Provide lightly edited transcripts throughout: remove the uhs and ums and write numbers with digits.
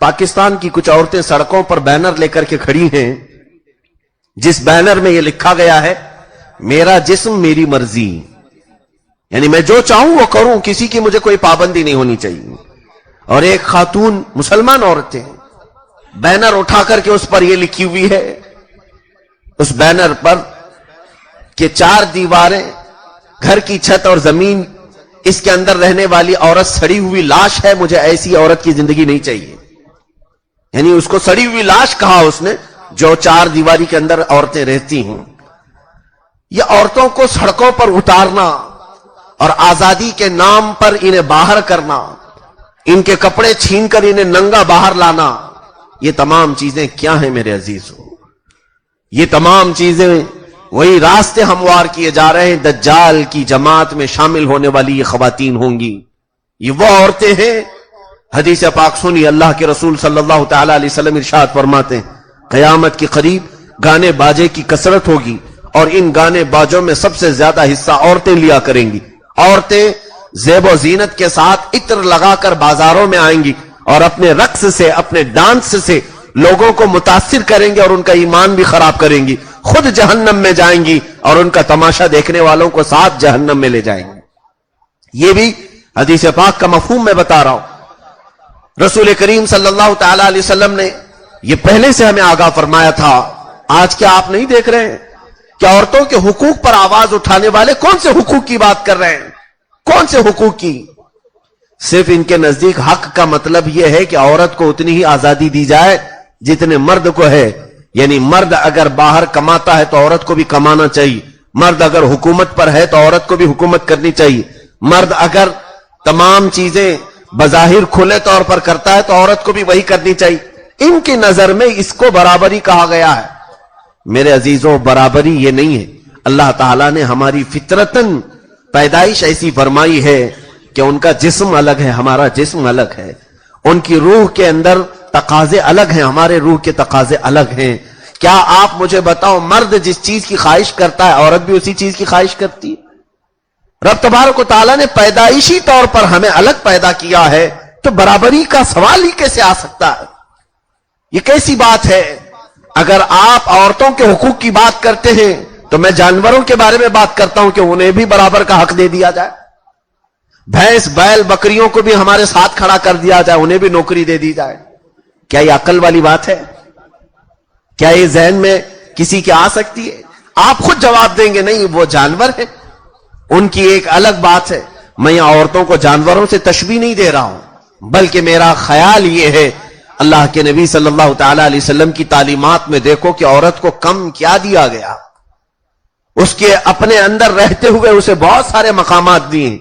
پاکستان کی کچھ عورتیں سڑکوں پر بینر لے کر کے کھڑی ہیں، جس بینر میں یہ لکھا گیا ہے میرا جسم میری مرضی، یعنی میں جو چاہوں وہ کروں، کسی کی مجھے کوئی پابندی نہیں ہونی چاہیے۔ اور ایک خاتون مسلمان عورتیں بینر اٹھا کر کے اس پر یہ لکھی ہوئی ہے، اس بینر پر کہ 4 دیواریں، گھر کی چھت اور زمین، اس کے اندر رہنے والی عورت سڑی ہوئی لاش ہے، مجھے ایسی عورت کی زندگی نہیں چاہیے۔ یعنی اس کو سڑی ہوئی لاش کہا اس نے، جو 4 دیواری کے اندر عورتیں رہتی ہیں۔ یہ عورتوں کو سڑکوں پر اتارنا اور آزادی کے نام پر انہیں باہر کرنا، ان کے کپڑے چھین کر انہیں ننگا باہر لانا، یہ تمام چیزیں کیا ہیں میرے عزیزو؟ یہ تمام چیزیں وہی راستے ہموار کیے جا رہے ہیں، دجال کی جماعت میں شامل ہونے والی یہ خواتین ہوں گی۔ یہ وہ عورتیں ہیں، حدیث پاک سنی، اللہ کے رسول صلی اللہ تعالی علیہ وسلم ارشاد فرماتے ہیں قیامت کے قریب گانے باجے کی کثرت ہوگی، اور ان گانے باجوں میں سب سے زیادہ حصہ عورتیں لیا کریں گی۔ عورتیں زیب و زینت کے ساتھ عطر لگا کر بازاروں میں آئیں گی اور اپنے رقص سے، اپنے ڈانس سے لوگوں کو متاثر کریں گے اور ان کا ایمان بھی خراب کریں گی، خود جہنم میں جائیں گی اور ان کا تماشا دیکھنے والوں کو ساتھ جہنم میں لے جائیں گے۔ یہ بھی حدیث پاک کا مفہوم میں بتا رہا ہوں۔ رسول کریم صلی اللہ تعالی علیہ وسلم نے یہ پہلے سے ہمیں آگاہ فرمایا تھا۔ آج کیا آپ نہیں دیکھ رہے ہیں کہ عورتوں کے حقوق پر آواز اٹھانے والے کون سے حقوق کی بات کر رہے ہیں؟ کون سے حقوق کی؟ صرف ان کے نزدیک حق کا مطلب یہ ہے کہ عورت کو اتنی ہی آزادی دی جائے جتنے مرد کو ہے، یعنی مرد اگر باہر کماتا ہے تو عورت کو بھی کمانا چاہیے، مرد اگر حکومت پر ہے تو عورت کو بھی حکومت کرنی چاہیے، مرد اگر تمام چیزیں بظاہر کھلے طور پر کرتا ہے تو عورت کو بھی وہی کرنی چاہیے۔ ان کی نظر میں اس کو برابری کہا گیا ہے۔ میرے عزیزوں، برابری یہ نہیں ہے۔ اللہ تعالیٰ نے ہماری فطرتاً پیدائش ایسی فرمائی ہے کہ ان کا جسم الگ ہے، ہمارا جسم الگ ہے، ان کی روح کے اندر تقاضے الگ ہیں، ہمارے روح کے تقاضے الگ ہیں۔ کیا آپ مجھے بتاؤ، مرد جس چیز کی خواہش کرتا ہے عورت بھی اسی چیز کی خواہش کرتی ہے؟ رب تبارک و تعالیٰ نے پیدائشی طور پر ہمیں الگ پیدا کیا ہے، تو برابری کا سوال ہی کیسے آ سکتا ہے؟ یہ کیسی بات ہے؟ اگر آپ عورتوں کے حقوق کی بات کرتے ہیں تو میں جانوروں کے بارے میں بات کرتا ہوں کہ انہیں بھی برابر کا حق دے دیا جائے، بھینس بیل بکریوں کو بھی ہمارے ساتھ کھڑا کر دیا جائے، انہیں بھی نوکری دے دی جائے۔ کیا یہ عقل والی بات ہے؟ کیا یہ ذہن میں کسی کے آ سکتی ہے؟ آپ خود جواب دیں گے نہیں، وہ جانور ہیں، ان کی ایک الگ بات ہے۔ میں یہاں عورتوں کو جانوروں سے تشبیہ نہیں دے رہا ہوں، بلکہ میرا خیال یہ ہے، اللہ کے نبی صلی اللہ تعالی علیہ وسلم کی تعلیمات میں دیکھو کہ عورت کو کم کیا دیا گیا، اس کے اپنے اندر رہتے ہوئے اسے بہت سارے مقامات دیے ہیں۔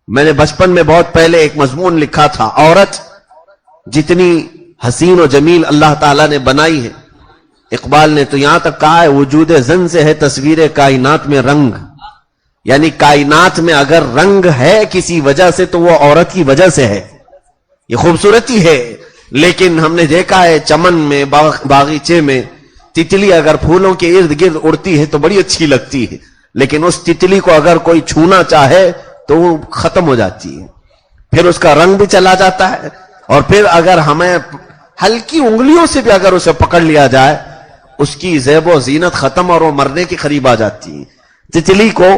میں نے بچپن میں بہت پہلے ایک مضمون لکھا تھا، عورت جتنی حسین و جمیل اللہ تعالیٰ نے بنائی ہے، اقبال نے تو یہاں تک کہا ہے وجود زن سے ہے تصویر کائنات میں رنگ، یعنی کائنات میں اگر رنگ ہے کسی وجہ سے تو وہ عورت کی وجہ سے ہے، یہ خوبصورتی ہے۔ لیکن ہم نے دیکھا ہے چمن میں، باغیچے میں تتلی اگر پھولوں کے ارد گرد اڑتی ہے تو بڑی اچھی لگتی ہے، لیکن اس تتلی کو اگر کوئی چھونا چاہے تو وہ ختم ہو جاتی ہے، پھر اس کا رنگ بھی چلا جاتا ہے، اور پھر اگر ہمیں ہلکی انگلیوں سے بھی اگر اسے پکڑ لیا جائے اس کی زیب و زینت ختم اور وہ مرنے کے قریب آ جاتی ہے۔ تتلی کو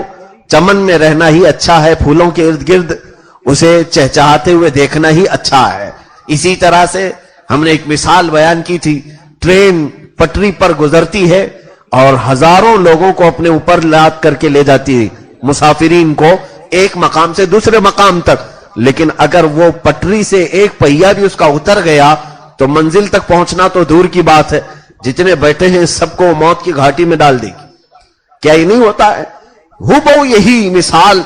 چمن میں رہنا ہی اچھا ہے، پھولوں کے ارد گرد اسے چہچہاتے ہوئے دیکھنا ہی اچھا ہے۔ اسی طرح سے ہم نے ایک مثال بیان کی تھی، ٹرین پٹری پر گزرتی ہے اور ہزاروں لوگوں کو اپنے اوپر لاد کر کے لے جاتی ہے، مسافرین کو ایک مقام سے دوسرے مقام تک، لیکن اگر وہ پٹری سے ایک پہیا بھی اس کا اتر گیا تو منزل تک پہنچنا تو دور کی بات ہے، جتنے بیٹھے ہیں سب کو موت کی گھاٹی میں ڈال دے گی۔ کیا یہ نہیں ہوتا ہے؟ ہو یہی مثال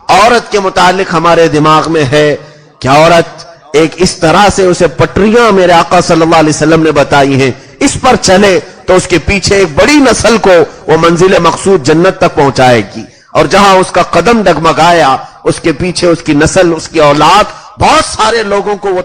عورت کے متعلق ہمارے دماغ میں ہے کہ عورت ایک اس طرح سے اسے پٹریاں میرے آقا صلی اللہ علیہ وسلم نے بتائی ہیں، اس پر چلے تو اس کے پیچھے ایک بڑی نسل کو وہ منزل مقصود جنت تک پہنچائے گی، اور جہاں اس کا قدم ڈگمگایا اس کے پیچھے اس کی نسل، اس کی اولاد، بہت سارے لوگوں کو وہ